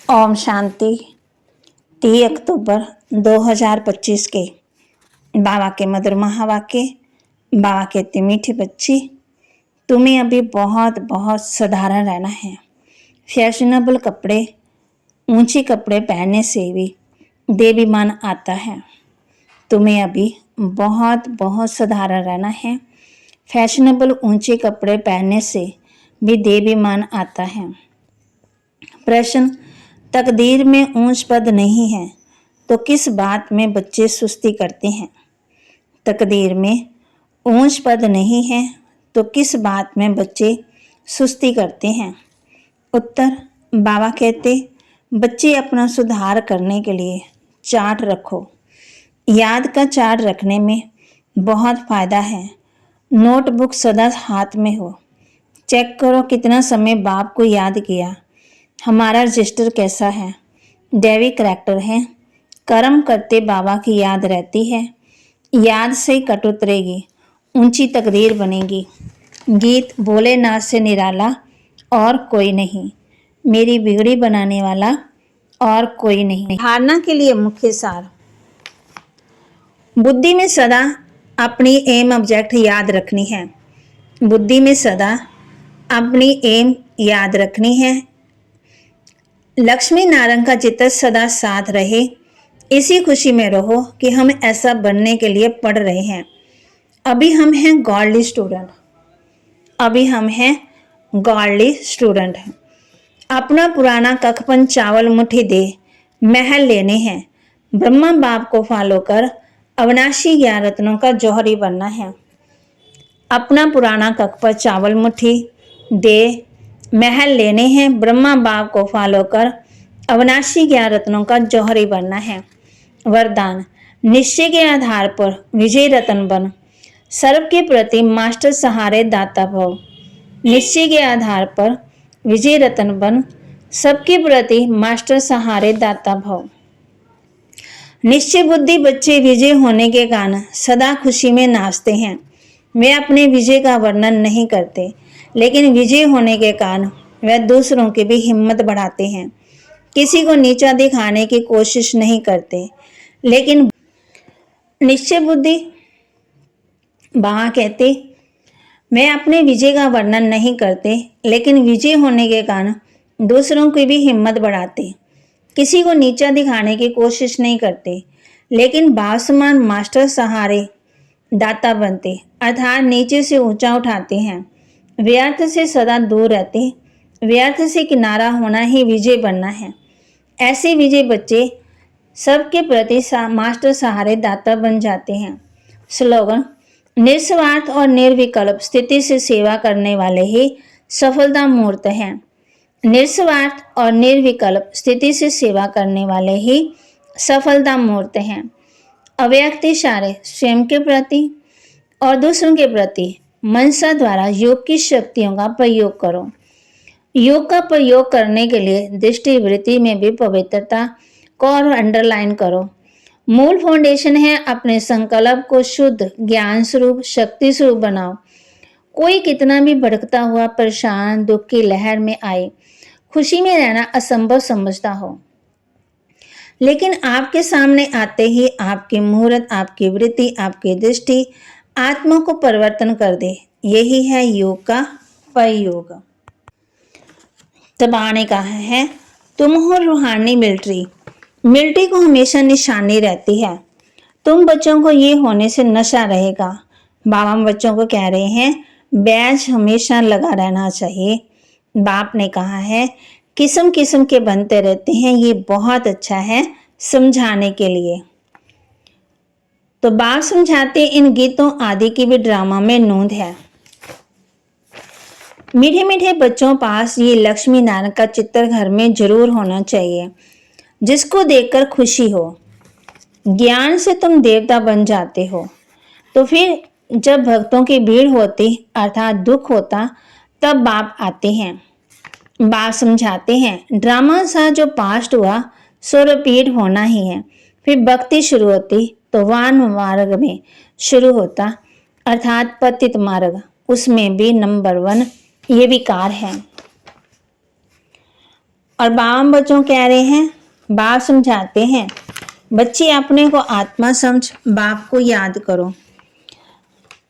ओम शांति। 30 अक्टूबर 2025 के बाबा के मधुर महावाक्य। बाबा कहते मीठी बच्ची, तुम्हें अभी बहुत बहुत साधारण रहना है। फैशनेबल कपड़े, ऊंचे कपड़े पहनने से भी देवीमान आता है। तुम्हें अभी बहुत बहुत साधारण रहना है। फैशनेबल ऊंचे कपड़े पहनने से भी देवीमान आता है। प्रश्न, तकदीर में ऊंच पद नहीं है तो किस बात में बच्चे सुस्ती करते हैं? तकदीर में ऊंच पद नहीं है तो किस बात में बच्चे सुस्ती करते हैं? उत्तर, बाबा कहते बच्चे अपना सुधार करने के लिए चार्ट रखो। याद का चार्ट रखने में बहुत फ़ायदा है। नोटबुक सदा हाथ में हो। चेक करो कितना समय बाप को याद किया। हमारा रजिस्टर कैसा है? दैवी करैक्टर है। कर्म करते बाबा की याद रहती है। याद से कट उतरेगी, ऊंची तकदीर बनेगी। गीत भोलेनाथ से निराला और कोई नहीं, मेरी बिगड़ी बनाने वाला और कोई नहीं। धारणा के लिए मुख्य सार। बुद्धि में सदा अपनी एम ऑब्जेक्ट याद रखनी है। बुद्धि में सदा अपनी एम याद रखनी है। लक्ष्मी नारायण का चित्र सदा साथ रहे। इसी खुशी में रहो कि हम ऐसा बनने के लिए पढ़ रहे हैं। अभी हम हैं गॉडली स्टूडेंट। अभी हम हैं गॉडली स्टूडेंट। अपना पुराना कखपन चावल मुट्ठी दे महल लेने हैं। ब्रह्मा बाप को फॉलो कर अविनाशी ज्ञान रत्नों का जौहरी बनना है। अपना पुराना कखपन चावल मुट्ठी दे महल लेने हैं। ब्रह्मा बाप को फॉलो कर अविनाशी ज्ञान रत्नों का जौहरी बनना है। वरदान, निश्चय के आधार पर विजय रतन बन। सर्व के प्रति मास्टर सहारे दाता भव। निश्चय के आधार पर विजय रतन बन। सबके प्रति मास्टर सहारे दाता भव। निश्चय बुद्धि बच्चे विजय होने के कारण सदा खुशी में नाचते हैं। वे अपने विजय का वर्णन नहीं करते, लेकिन विजय होने के कारण वह दूसरों की भी हिम्मत बढ़ाते हैं। किसी को नीचा दिखाने की कोशिश नहीं करते, लेकिन निश्चय बुद्धि बाबा कहते वे अपने विजय का वर्णन नहीं करते, लेकिन विजय होने के कारण दूसरों की भी हिम्मत बढ़ाते। किसी को नीचा दिखाने की कोशिश नहीं करते, लेकिन बासमान मास्टर सहारे दाता बनते, अर्थात नीचे से ऊंचा उठाते हैं। व्यर्थ से सदा दूर रहते। व्यर्थ से किनारा होना ही विजय बनना है। ऐसे विजय बच्चे सबके प्रति मास्टर सहारे दाता बन जाते हैं। स्लोगन, निस्वार्थ और निर्विकल्प स्थिति से सेवा करने वाले ही सफलता मूर्त हैं। निस्वार्थ और निर्विकल्प स्थिति से सेवा करने वाले ही सफलता मूर्त हैं। अव्यक्त इशारे स्वयं के प्रति और दूसरों के प्रति मनसा द्वारा योग की शक्तियों का प्रयोग करो। योग का प्रयोग करने के लिए दृष्टि वृत्ति में भी पवित्रता को और अंडरलाइन करो। मूल फाउंडेशन है अपने संकल्प को शुद्ध ज्ञान स्वरूप शक्ति स्वरूप बनाओ। कोई कितना भी भटकता हुआ परेशान दुख की लहर में आए, खुशी में रहना असंभव समझता हो, लेकिन आपके सामने आते ही आपकी मुहूर्त, आपकी वृत्ति, आपकी दृष्टि आत्मा को परिवर्तन कर दे। यही है योग का प्रयोग। तबा ने कहा है, तुम हो रूहानी मिलिट्री। मिलिट्री को हमेशा निशानी रहती है। तुम बच्चों को ये होने से नशा रहेगा। बाबा बच्चों को कह रहे हैं बैच हमेशा लगा रहना चाहिए। बाप ने कहा है किस्म किस्म के बनते रहते हैं, ये बहुत अच्छा है समझाने के लिए। तो बाप समझाते इन गीतों आदि की भी ड्रामा में नोंद है। मीठे मीठे बच्चों पास ये लक्ष्मी नारायण का चित्र घर में जरूर होना चाहिए, जिसको देखकर खुशी हो। ज्ञान से तुम देवता बन जाते हो। तो फिर जब भक्तों की भीड़ होती अर्थात दुख होता, तब बाप आते हैं। बाप समझाते हैं ड्रामा सा जो पास्ट हुआ सो रिपीट होना ही है। फिर भक्ति शुरू होती तो वान मार्ग में शुरू होता अर्थात पतित मार्ग, उसमें भी नंबर 1 ये विकार है। और बाबा बच्चों कह रहे हैं, बाप समझाते हैं, बच्चे अपने को आत्मा समझ बाप को याद करो।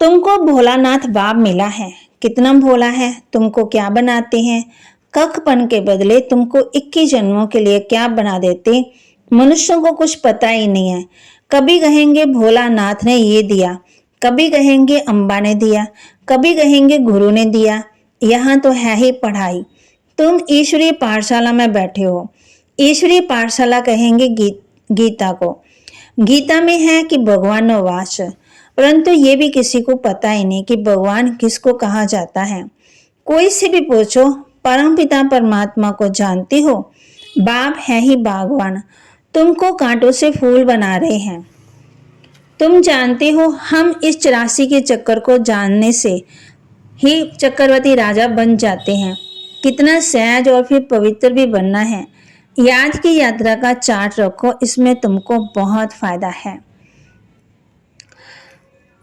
तुमको भोलानाथ बाप मिला है, कितना भोला है, तुमको क्या बनाते हैं, कखपन के बदले तुमको 21 जन्मों के लिए क्या बना देते। मनुष्यों को कुछ पता ही नहीं है। कभी कहेंगे भोलानाथ ने ये दिया, कभी कहेंगे अम्बा ने दिया, कभी कहेंगे गुरु ने दिया। यहाँ तो है ही पढ़ाई। तुम ईश्वरीय पाठशाला में बैठे हो। ईश्वरीय पाठशाला कहेंगे गीता को। गीता में है कि भगवान वास, परंतु ये भी किसी को पता ही नहीं कि भगवान किसको कहा जाता है। कोई से भी पूछो, परमपिता परमात्मा को जानती हो? बाप है ही बागवान, तुमको कांटों से फूल बना रहे हैं। तुम जानते हो हम इस 84 के चक्कर को जानने से ही चक्रवर्ती राजा बन जाते हैं। कितना सहज और फिर पवित्र भी बनना है। याद की यात्रा का चार्ट रखो, इसमें तुमको बहुत फायदा है।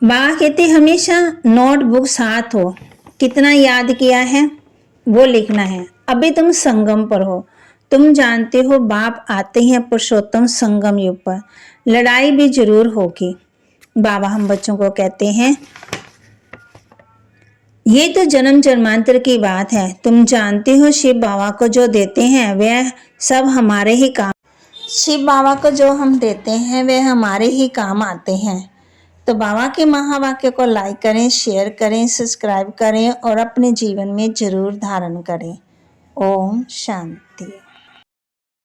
बाबा कहते हमेशा नोटबुक साथ हो, कितना याद किया है वो लिखना है। अभी तुम संगम पर हो, तुम जानते हो बाप आते हैं पुरुषोत्तम संगम युग पर, लड़ाई भी जरूर होगी। बाबा हम बच्चों को कहते हैं, ये तो जन्म जन्मांतर की बात है। तुम जानते हो शिव बाबा को जो देते हैं वह सब हमारे ही काम, शिव बाबा को जो हम देते हैं वह हमारे ही काम आते हैं। तो बाबा के महावाक्य को लाइक करें, शेयर करें, सब्सक्राइब करें और अपने जीवन में जरूर धारण करें। ओम शांति।